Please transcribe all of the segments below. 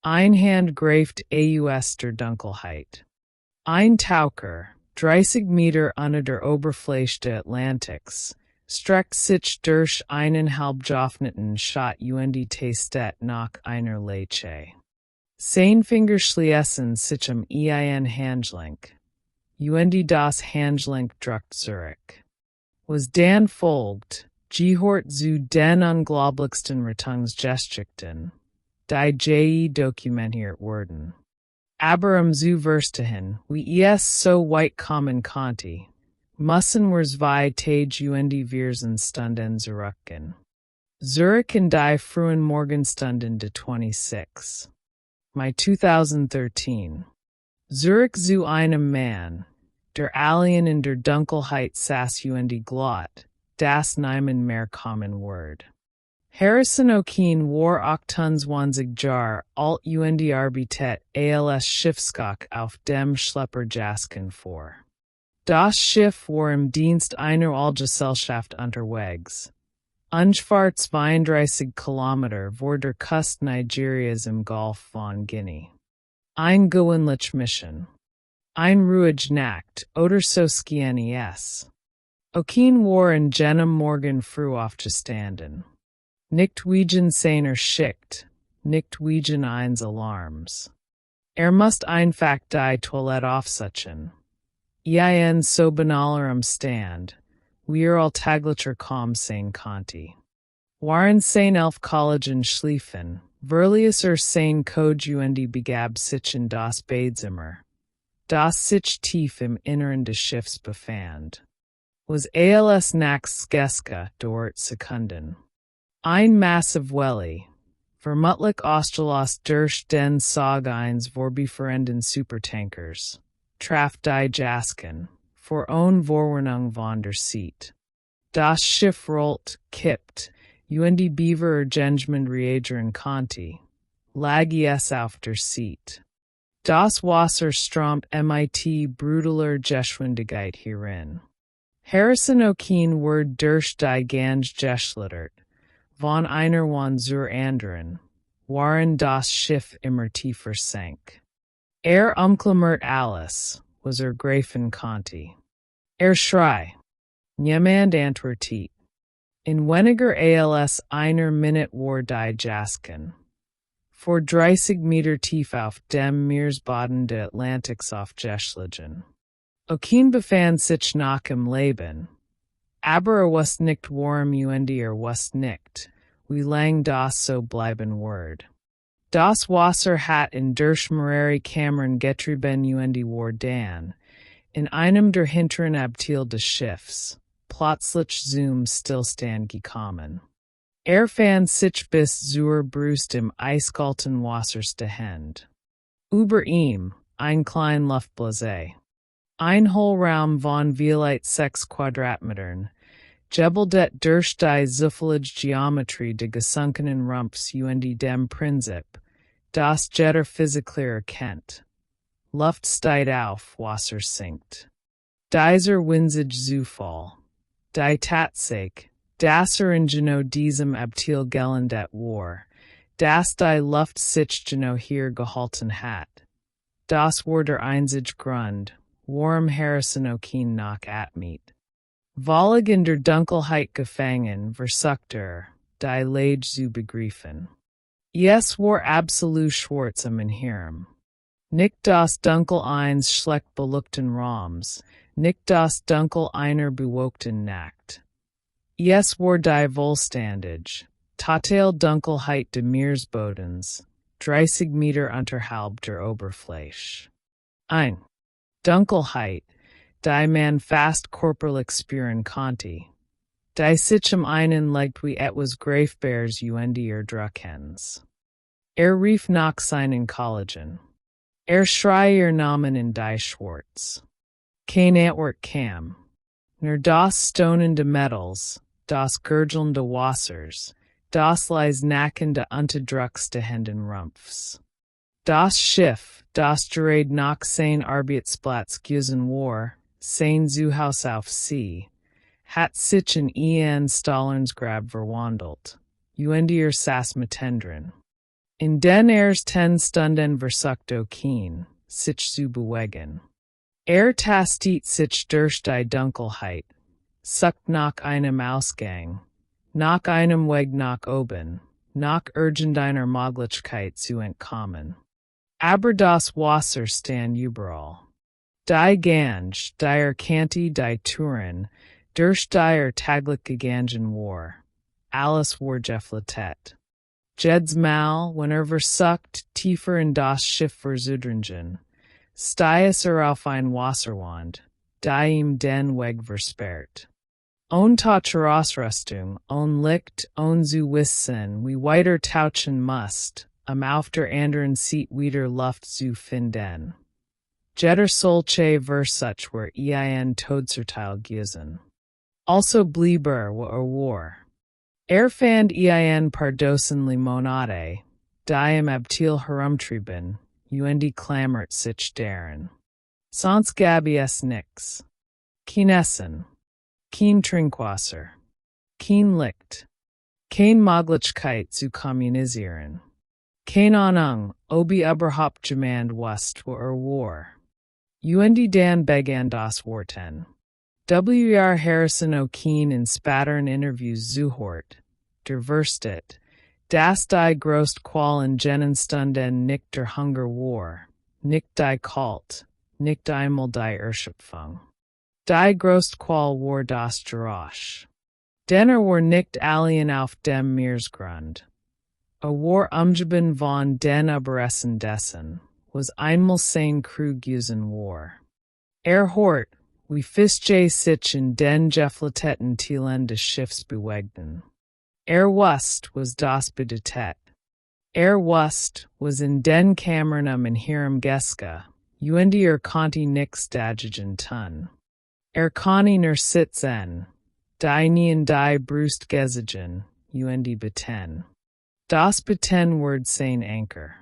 Ein Handgreift aus der Dunkelheit. Ein Taucher, 30 Meter unter der Oberfläche des Atlantiks, streckt sich durch einen halbgeöffneten Schott testet nach einer Leiche. Sein Finger schließen sich am ein Handgelenk. Das Handgelenk drückt zurück. Was dann folgt, gehört zu den unglaublichsten Rettungsgeschichten, die je dokumentiert wurden. Aber zu verstehen, wie es so weit kommen konnte, müssen wir zwei Tage wir Stunden zurückgehen. Zurück in die frühen Morgenstunden de 26. Mai 2013. Zurück zu einem Mann, der Alien in der Dunkelheit saß glott, das niemand mehr kommen wird. Harrison Okene war 28 Jahre alt arbeitet als Schiffskoch auf dem Schlepper Jascon-4. Das Schiff war im Dienst einer Allgesellschaft unterwegs. Ungefähr 32 Kilometer vor der Küste Nigerias im Golf von Guinea. Ein gewöhnliche Mission. Ein ruhig Nacht, oder so schien es. Okene war in jenem Morgen früh aufgestanden. Nicht wegen seiner Schicht, nicht wegen eines Alarms. Musste einfach die Toilette aufsuchen. In so banaler Umstand, wie alltäglicher kaum sein konnte. Waren sein 11 Kollegen schliefen, verlies sein Code begab sich in das Badezimmer, das sich tief im Inneren des Schiffs befand. Was als Nachtgesche dort Sekunden. Ein massive Welle, vermutlich ausgelöst durch den Sog eines vorbeifahrenden Supertankers, traf die Jascon, vor Vorwarnung von der Seite. Das Schiff rollt, kippt, Beaver Gengement reagieren konnte, lag es auf der Seite. Das Wasser strömt mit brutaler Geschwindigkeit hierin. Harrison Okene wird durch die ganze geschlittert, von einer zur anderen, waren das Schiff immer tiefer sank. Umklammert alles, was greifen konnte. Schrei. Niemand antwortet. In weniger als einer Minute war die Jascon. Vor 30 Meter tief auf dem Meeresboden des Atlantiks aufgeschlagen. Okene befand sich noch im Leben. Aber was nicht warm was nicht, wie lang das so bleiben wird. Das Wasser hat in durch mehrere Kammern getrieben war dann, in einem der hinteren Abteil des Schiffs, plötzlich zum Stillstand gekommen. Fand sich bis zur Brust im eiskalten Wasser stehend. Über ihm, ein klein Luftblase. Ein Hohlraum von vielleicht 6 Quadratmetern, gebildet durch die zufällige Geometrie des gesunkenen Rumpfs dem Prinzip, das jeder Physikler erkennt. Luft steigt auf, Wasser sinkt. Dieser winzige Zufall. Die Tatsache, dass in diesem Abteil gelandet war, dass die Luft sich hier gehalten hat. Das war der einzige Grund, warum Harrison Okene noch atmet. Völlig in der Dunkelheit gefangen, versucht die Lage zu begreifen. Es war absolut schwarz im Hirn. Nicht das Dunkel eines schlecht beleuchteten Raums, nicht das Dunkel einer bewölkten Nacht. Es war die vollständige, total Dunkelheit des Meeresbodens, 30 Meter unterhalb der Oberfläche. Ein Dunkelheit, die man fast körperlich spüren konnte. Die sich einen legt wie etwas Greifbares Druckens. Rief nach seinen Kollegen. Schrie Namen in die Schwarz. Kein Antwort kam. Nur das stonende Metals, das gurgelnde Wassers, das leis nackende unterdruckstehenden Rumpfs. Das Schiff, das gerade nach sein Arbeitsplatz gewesen war, sein Zuhause auf See, hat sich in Stallensgrab verwandelt, saß mittendrin. In den erst 10 Stunden versucht Okene, sich zu bewegen. Tastet sich durch die Dunkelheit, sucht nach einem Ausgang, nach einem Weg nach oben, nach irgendeiner Möglichkeit zu entkommen. Aber das Wasser stand überall. Die Gange, die Kante, die Touren, durch die tagliche Gangen war, alles war geflatet. Jedes Mal, wenn versucht, tiefer in das Schiff verzudringen, stiess auf ein Wasserwand, die ihm den Weg versperrt. Ohne Ausrüstung, ohne Licht, ohne zu wissen, wie weiter tauchen musst, auf der anderen Seite wieder Luft zu finden. Jeder solche Versuch war ein Todesurteil gewesen. Also blieb war. Fand ein paar Dosen Limonade, die im Abteil herumtrieben, klammert sich darin. Sonst gab es nix. Kein Essen. Kein Trinkwasser. Kein Licht. Kein Möglichkeit zu kommunizieren. Keine Ahnung, ob überhaupt jemand wusste, wo war. Dan begann das Worten. Harrison Okene in späteren Interviews zuhört, der Verstet, dass die größte Qual in jenen Stunden nicht der Hunger war, nicht die Kalt, nicht einmal die Erschöpfung. Die größte Qual war das Geräusch. Denn war nicht allein auf dem Meeresgrund. War umgeben von den Überresten dessen, was einmal sein Crew gewesen war. Hort, wie Fische sich in den geflateten Teilen des Schiffs bewegten. Wusst, was das bedeutet. Wusst, was in den Kammern in ihrem Geske, konnte nix dagigen tun. Konnte nur sitzen, die nien die Brust gesigen, beten. Das Beten word sein Anker.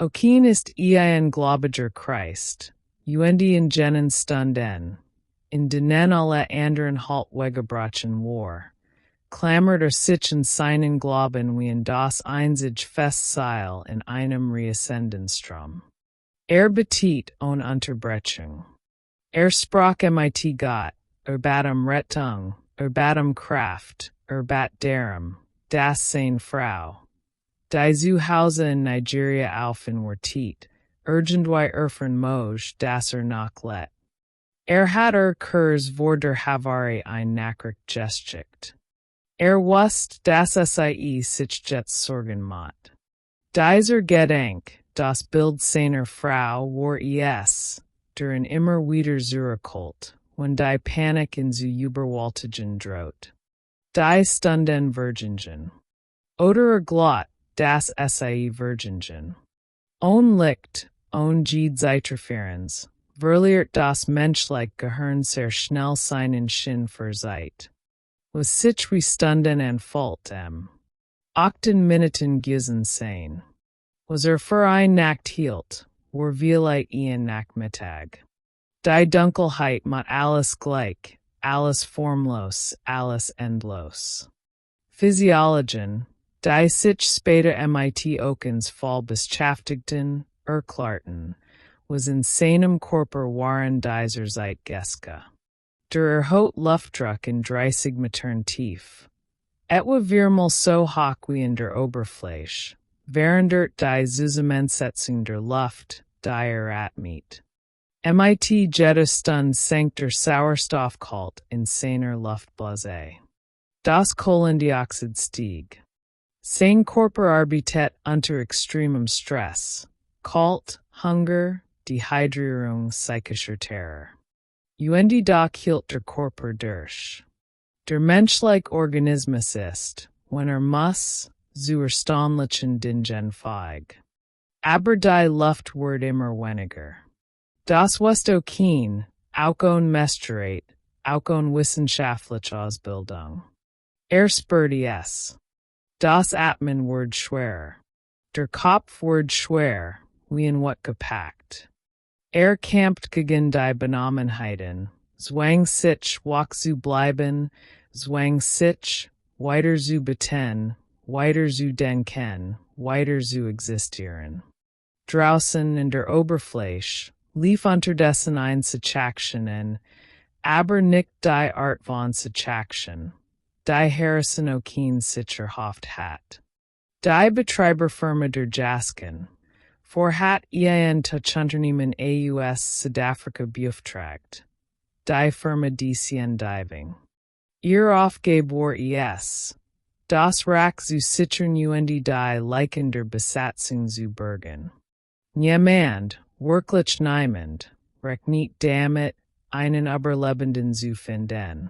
Okene ist ein Glaubiger Christ, in jenen Stunden, in denen alle anderen halt weggebrochen war, klammert sich in seinen Glauben wie in das einzig Festseil in einem Reascendenstrom. Betet ohne Unterbrechung. Sprach mit Gott, bat Rettung, bat Kraft, bat darum, das seine Frau. Die zu Hause in Nigeria aufen wartet, irgendwie erfern moj, das noch let. Hat Kurs vor der Havari ein Nachricht geschicht. Wusst, dass sich jetzt Sorgen macht. Dieser Gedenk, das Bild seiner Frau war der in immer wieder zurückholt, wenn die Panik in zu überwältigen droht. Die Stunden Virgingen. Oder Glott, das Virgingen. Ohne Licht, ohne jede Interferenz, verliert das menschliche Gehirn sehr schnell seinen Sinn für Zeit. Was sich wie Stunden entfällt 8 Minuten gewesen sein. Was für ein Nacht hielt, war vielleicht ein Nachmittag. Die Dunkelheit macht alles gleich, alles formlos, alles endlos. Physiologien, die sich später mit Okens Fall beschäftigten, erklärten, was in seinem Körper waren dieser Zeitgeske. Der erhöhte Luftdruck in 30 Metern Tiefe. Etwa viermal so hoch wie in der Oberfläche, während die Zusammensetzung der Luft, die atmet. Jede Stunde senkt der Sauerstoffgehalt in seiner Luftblase. Das Kohlendioxid stieg. Sein Körper arbeitet unter extremem Stress, Kalt, Hunger, Dehydrierung, psychischer Terror. Doch hielt der Körper durch. Der menschliche Organismus ist, wenn muss, zu erstaunlichen Dingen fähig. Aber die Luft wird immer weniger. Das wusste Okene, auch ohne Meisterheit, auch ohne wissenschaftliche Ausbildung. Spürte es. Das Atmen wird schwer. Der Kopf wird schwer, wie in what gepackt. Kämpft gegen die Benommenheiten, zwang sich wach zu bleiben, zwang sich weiter zu beten, weiter zu denken, weiter zu existieren. Draußen in der Oberfläche lief unterdessen ein Sachaktionen, aber nicht die Art von Sachaktion, die Harrison Okene sich erhofft hat. Die Betreiberfirma der Jascon-4 hat ein Tuchunternehmen aus Südafrika beauftragt. Die Firma Ocean Diving. Ihr Aufgabe ist, das Wrack zu sichern und die Leichen der Besatzung zu bergen. Niemand, wirklich niemand, rechnet damit, einen Überlebenden zu finden.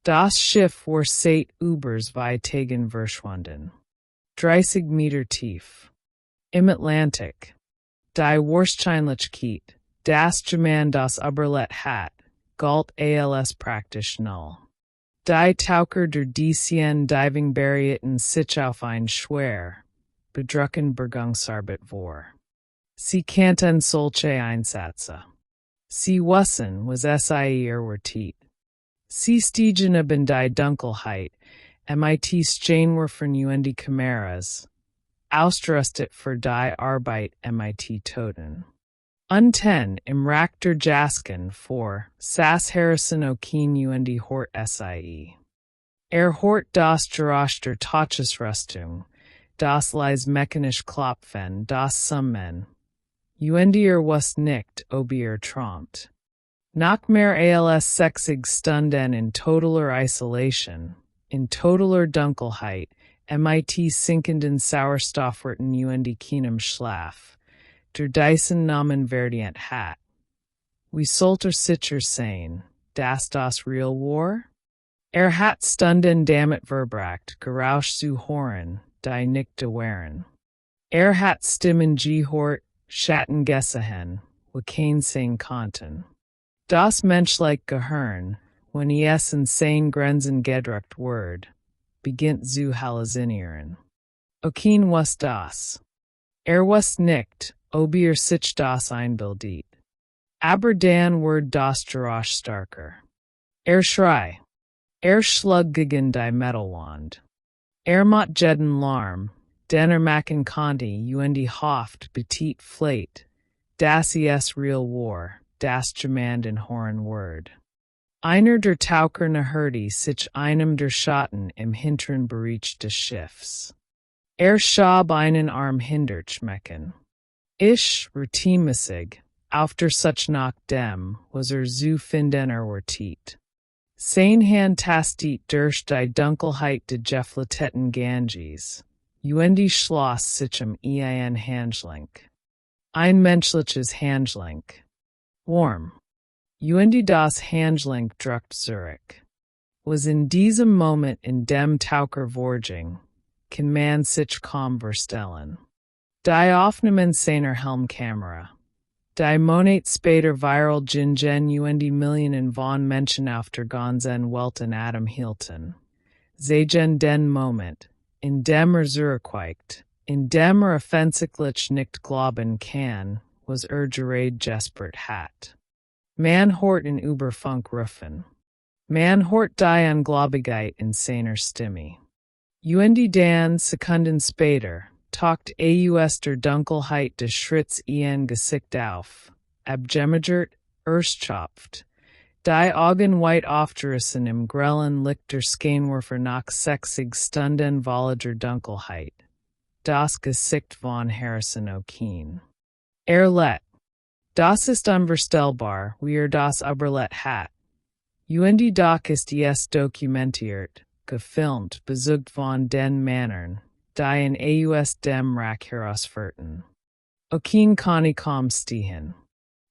Das Schiff war seit über 2 Tagen verschwunden. 30 Meter tief. Im Atlantik. Die Wahrscheinlichkeit, dass jemand das überlebt hat, galt als praktisch null. Die Taucher der Ozean Diving berieten sich auf ein schwer, bedruckten Bergungsarbeit vor. Sie kannten solche Einsätze. Sie wussten, was sie erwartet. Sie stiegen in die Dunkelheit, mit Scheinwerfern und die Kameras, ausgerüstet für die Arbeit mit Toten. Unten im Wrack der Jascon-4 saß Harrison Okene und die Hort sie. Hort das Geräusch der Tauchesrüstung, das leise mechanisch Klopfen, das Summen. Und wusste nicht, ob träumt. Nach mehr als 60 Stunden in totaler Isolation, in totaler Dunkelheit, mit sinkenden Sauerstoffwerten und keinem Schlaf, der diesen Namen verdient hat. Wie sollte sicher sein, dass das real war? Hat Stunden damit verbracht, Geräusch zu hören, die nicht waren. Hat Stimmen gehört, Schatten gesehen, wo kein sein konnten. Das menschliche Gehirn, wenn es in seine Grenzen gedrückt wird, beginnt zu halluzinieren. Okene wusste das. Wusste nicht, ob sich das einbildet. Aber dann wird das Geräusch stärker. Schrei. Schlug gegen die Metalwand. Macht jeden Lärm, den machen konnte und hofft betit vielleicht, dass es real war, das jemand in Horn ward. Einer der Taucher hörte sich einem der Schatten im hinteren Bereich des Schiffs. Schab einen Arm hindert schmecken. Routinemäßig, after such nach dem, was zu finden erwartet. Sein Hand tastet durch die Dunkelheit de geflatteten Ganges, und schloss sich ein Handgelenk. Ein menschliches Handgelenk. Warm. Und das Handgelenk drückt zurück. Was in diesem Moment in dem Taucher vorging, kann man sich kaum vorstellen. Die Aufnahmen seiner Helmkamera. Die Monate später viral gingen und Millionen von Menschen auf der ganzen Welt in Atem hielten. Sehen den Moment, in dem zurückweicht, in dem offensichtlich nicht glauben kann, was gerade gespürt hat. Man hört in Überfunk rufen. Man hört die Ungläubigkeit in seiner Stimme. Und dann, Sekunden später, taucht aus der Dunkelheit des Schritts ein Gesicht auf, abgemagert, erschöpft, die Augen weit aufgerissen im grellen Licht der Scheinwerfer nach 60 Stunden völliger Dunkelheit. Das Gesicht von Harrison Okene. Lädt. Das ist unvorstellbar, wie das überlebt hat. Und doch ist es dokumentiert, gefilmt, besucht von den Männern, die in aus dem Wrack herausführten. Okene kann kaum stehen.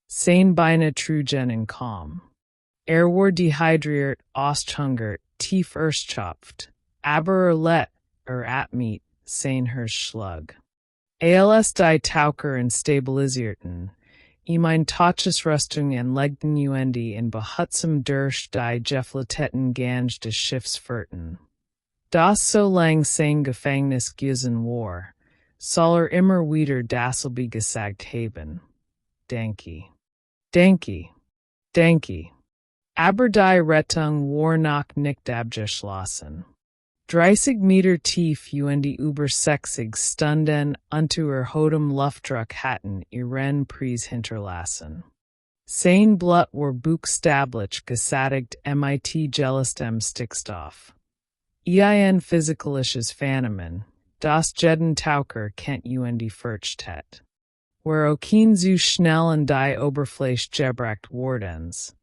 Sein Beine trugen in kaum. War dehydriert, ausgehungert, tief erschöpft, aber lädt, atmet, sein Hirschschlug. Als die Taucher stabilisierten, mein Tauchesrüstung legten und in behutsam durch die geflatteten Gange des Schiffs führten. Das so lang sein Gefängnis gewesen war, soll immer wieder dasselbe gesagt haben. Denke. Aber die Rettung war noch nicht abgeschlossen. Metern Tiefe und über Stunden unter erhobenem Luftdruck hatten ihren Preis hinterlassen. Sein Blut war buchstäblich gesättigt mit gelestem Stickstoff. Ein physikalisches Phänomen, das jeden Taucher kennt und fürchtet. Where Okene so schnell an die Oberfläche gebracht wardens,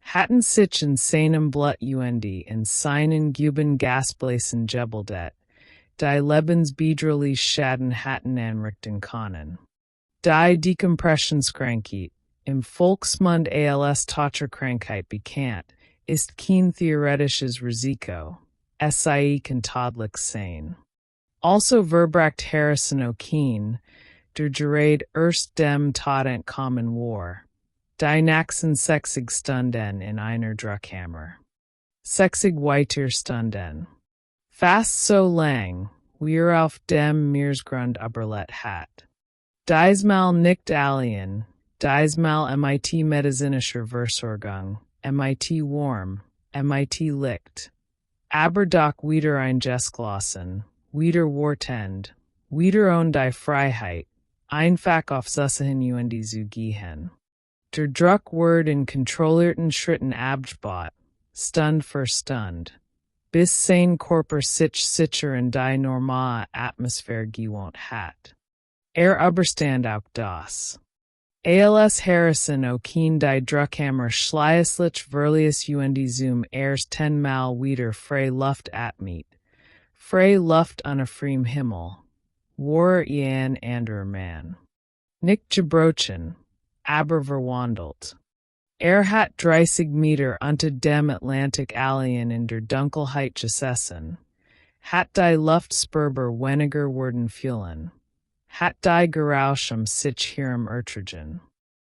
hatten sich in seinem Blut und in seinen Guben Gasblasen gebeldet, die lebensbedrohlich Schaden hatten anrichten können. Die Decompressionskrankheit, im Volksmund als Taucherkrankheit bekannt, ist kein theoretisches Risiko, sei kann todlich sein. Also verbracht Harrison Okene, der Gerade erst dem Todent kamen war, die nächsten 60 Stunden in einer Druckkammer. 60 weiter Stunden. Fast so lang, wir auf dem Meeresgrund überlebt hat. Diesmal nicht alien, diesmal mit medizinischer Versorgung, mit warm, mit Licht. Aber doch wieder eingeschlossen, wieder wartend, wieder on die Freiheit, einfach auf Susahin und zu gehen. Der Druck wird in kontrollierten Schritten abgebaut, Stund für Stund, bis sein Körper sich sicher in die normale Atmosphäre gewohnt hat. Überstand auch das. Als Harrison Okene die Druckkammer schließlich verließ und zum ersten Mal wieder freie Luft atmet, freie Luft unter freiem Himmel, war ein anderer Mann. Nicht gebrochen, aber verwandelt. Hat 30 Meter unter dem Atlantik Alien in der Dunkelheit gesessen, hat die Luftspurber weniger worden fühlen, hat die Geräusch sich hirm ertragen.